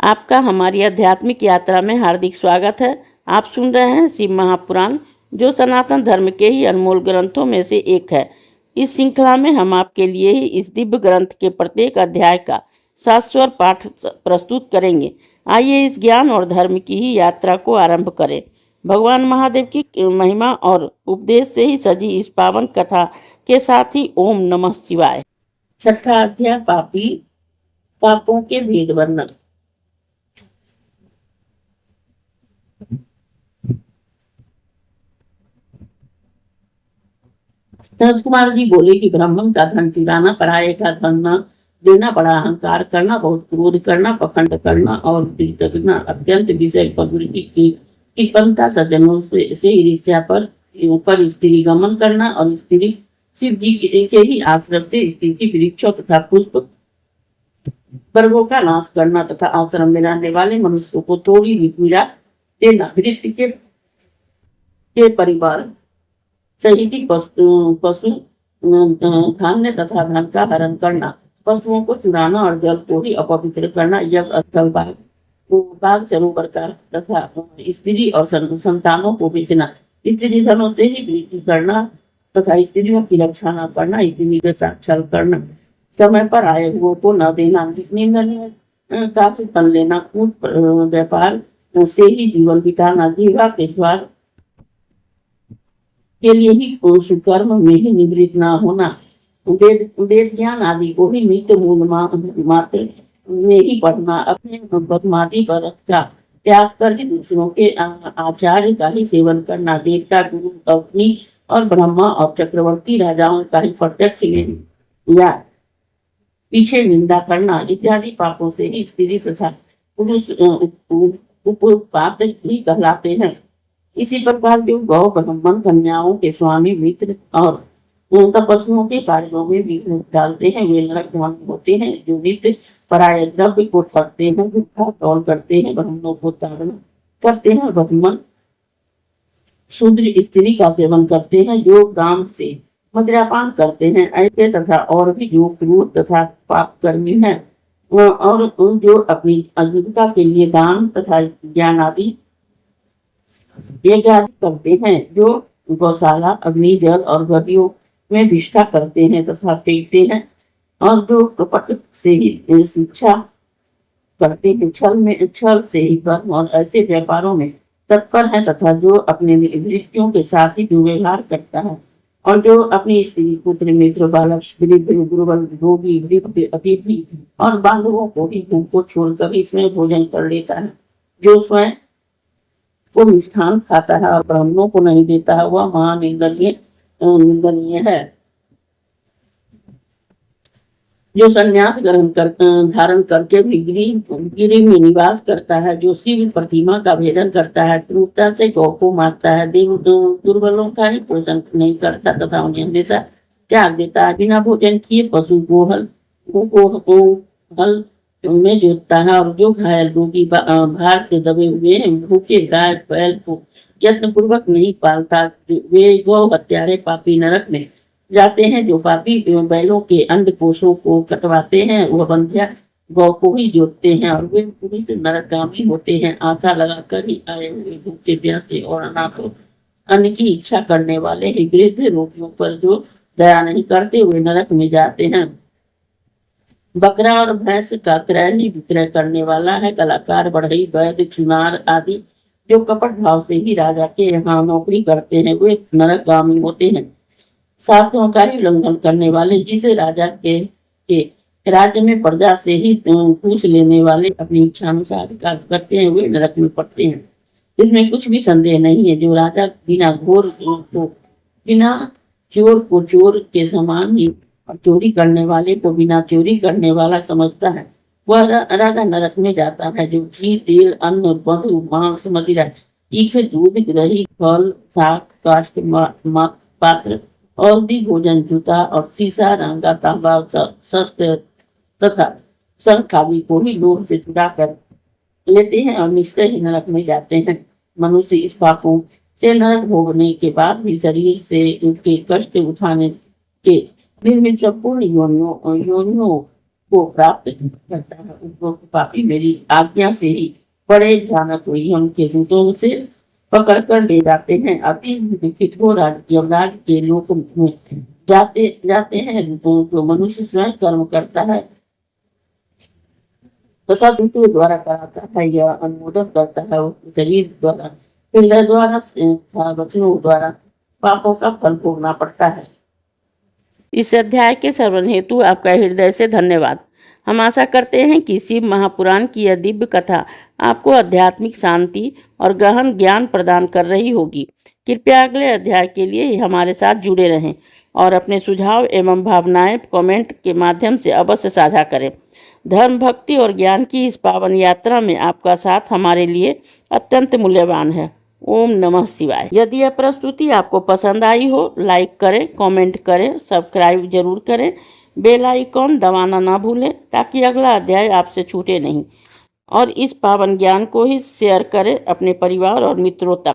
आपका हमारी आध्यात्मिक यात्रा में हार्दिक स्वागत है। आप सुन रहे हैं शिव महापुराण, जो सनातन धर्म के ही अनमोल ग्रंथों में से एक है। इस श्रृंखला में हम आपके लिए ही इस दिव्य ग्रंथ के प्रत्येक अध्याय का शाश्वत पाठ प्रस्तुत करेंगे। आइए इस ज्ञान और धर्म की ही यात्रा को आरंभ करें। भगवान महादेव की महिमा और उपदेश से ही सजी इस पावन कथा के साथ ही ओम नमः शिवाय। छठा अध्याय, पापों के भेद वर्णन। सनत कुमार जी बोले कि ब्राह्मण का धन चुराना, पराये का धन न देना, बड़ा अहंकार करना, बहुत क्रोध करना, पखंड करना और करना, अत्यंत विषय प्रवृत्ति की कृपणता, सज्जनों से ईर्ष्या पर स्त्री गमन करना और स्त्री शिव जी के ही आश्रम से स्थिति वृक्षों तथा पुष्प वर्गों का नाश करना तथा आश्रम में रहने वाले मनुष्यों को थोड़ी भी पीड़ा देना, वृत्ति के परिवार सहित पशु धान्य तथा धन का हरण करना, पशुओं को चुराना और जल को ही अपवित्र करना, यज्ञ स्थल बाग सरोवर का तथा स्त्री और संतानों को बेचना, स्त्री धनों से ही वृद्धि करना तथा स्त्रियों की रक्षा न करना, इतनी के साथ छल करना, समय पर आए हुए को न देना, निंदनीय काफी पन लेना, कूट व्यापार से ही जीवन बिताना, जीवा के स्वाद के लिए ही कर्म में ही निवृत्त न होना, वेद ज्ञान आदि को ही नित्य मूल मात्र में ही पढ़ना, अपने बदमाशी पर का त्याग कर ही दूसरों के आचार्य का ही सेवन करना, देवता गुरु अग्नि और ब्रह्मा और चक्रवर्ती राजाओं का ही प्रत्यक्ष या पीछे निंदा करना इत्यादि पापों से ही स्त्री तथा पुरुष उपपात ही कहलाते हैं। इसी प्रकार जो गौ ब्राह्मण कन्याओं के स्वामी मित्र और तपस्वियों के कार्यों में भी डालते हैं, वे नरकगामी होते हैं। जो नित्य पराय द्रव्य को ठगते हैं, झूठा तौल करते हैं, ब्राह्मणों को ताड़ना करते हैं, ब्राह्मण शूद्र स्त्री का सेवन करते हैं, जो काम से मदिरापान करते हैं, ऐसे तथा और भी जो क्रूर तथा पापकर्मी है और जो अपनी आजीविका के लिए दान तथा ज्ञान आदि करते हैं, जो गौशाला अग्नि जल और गतियों में विष्ठा करते हैं तथा फेंकते हैं और जो कपट से ही शिक्षा करते हैं, छल से ही कर्म और ऐसे व्यापारों में तत्पर है तथा जो अपने वृत्तियों के साथ ही दुर्व्यवहार करता है और जो अपनी स्त्री पुत्र मित्र बालक वृद्ध दुर्बल रोगी वृद्ध अतिथि और बांधवों को ही भूख को छोड़कर इसमें भोजन कर लेता है, जो स्वयं को मिष्ठान खाता है और ब्राह्मणों को नहीं देता है, वह निंदनीय है। जो संन्यास धारण करके भी गिरी में निवास करता है, जो शिव प्रतिमा का भेदन करता है, क्रूरता से गौ को मारता है, दुर्बलों का ही पोषण नहीं करता तथा उन्हें हमेशा त्याग देता है, बिना भोजन किए पशु को हल में जोतता है और जो घायल रोगी भार से दबे हुए हैं, भूखे गाय बैल को यत्न पूर्वक नहीं पालता, वे गौ हत्यारे पापी नरक में जाते हैं। जो पापी बैलों के अंडकोशों को कटवाते हैं, वह बंध्या गौ को ही जोतते हैं और वे पुरुष नरकगामी होते हैं। आशा लगाकर ही आए हुए भूखे प्यासे और अनाथों अन्न की इच्छा करने वाले ही वृद्ध रोगियों पर जो दया नहीं करते, वे नरक में जाते हैं। बकरा और भैंस का क्रय ही विक्रय करने वाला है। कलाकार बढ़ई वैद्य चुनार आदि जो कपट भाव से ही राजा के यहाँ नौकरी करते हैं, वे नरकगामी होते हैं। शास्त्रों का ही उल्लंघन करने वाले, जिसे राजा के राज्य में प्रजा से ही पूछ लेने वाले अपनी इच्छा अनुसार कार्य करते हैं, वे नरक में पड़ते हैं। इसमें कुछ भी संदेह नहीं है। जो राजा बिना चोर को चोर के समान ही और चोरी करने वाले को बिना चोरी करने वाला समझता है, वह राजा नरक में जाता है। जो घी तेल अन्न मधु मांस मदिरा तीखे दूध दही फल शाक काष्ठ पात्र और दी भोजन जूता और शीशा रंगा तांबा शस्त्र तथा शंख आदि को ही लोभ से चुरा कर लेते हैं और निश्चय ही नरक में जाते हैं। मनुष्य इस पापों से नरक भोगने के बाद भी शरीर से उनके कष्ट उठाने के निर्मित संपूर्ण योनियों को प्राप्त करता है। उपरोक्त पापी मेरी आज्ञा से ही बड़े भयानक हुई उनके दूतों से पकड़ कर ले जाते हैं। अति दुखित हो यमराज के लोक में जाते जाते हैं। जो मनुष्य स्वयं कर्म करता है तथा दूसरों द्वारा कराता है या अनुमोदन करता है, उसके शरीर द्वारा, हृदय द्वारा, वचनों द्वारा पापों का फल भोगना पड़ता है। इस अध्याय के श्रवण हेतु आपका हृदय से धन्यवाद। हम आशा करते हैं कि शिव महापुराण की यह दिव्य कथा आपको आध्यात्मिक शांति और गहन ज्ञान प्रदान कर रही होगी। कृपया अगले अध्याय के लिए हमारे साथ जुड़े रहें और अपने सुझाव एवं भावनाएं कमेंट के माध्यम से अवश्य साझा करें। धर्म, भक्ति और ज्ञान की इस पावन यात्रा में आपका साथ हमारे लिए अत्यंत मूल्यवान है। ओम नमः शिवाय। यदि यह प्रस्तुति आपको पसंद आई हो, लाइक करें, कमेंट करें, सब्सक्राइब जरूर करें, बेल आइकॉन दबाना ना भूलें ताकि अगला अध्याय आपसे छूटे नहीं। और इस पावन ज्ञान को ही शेयर करें अपने परिवार और मित्रों तक।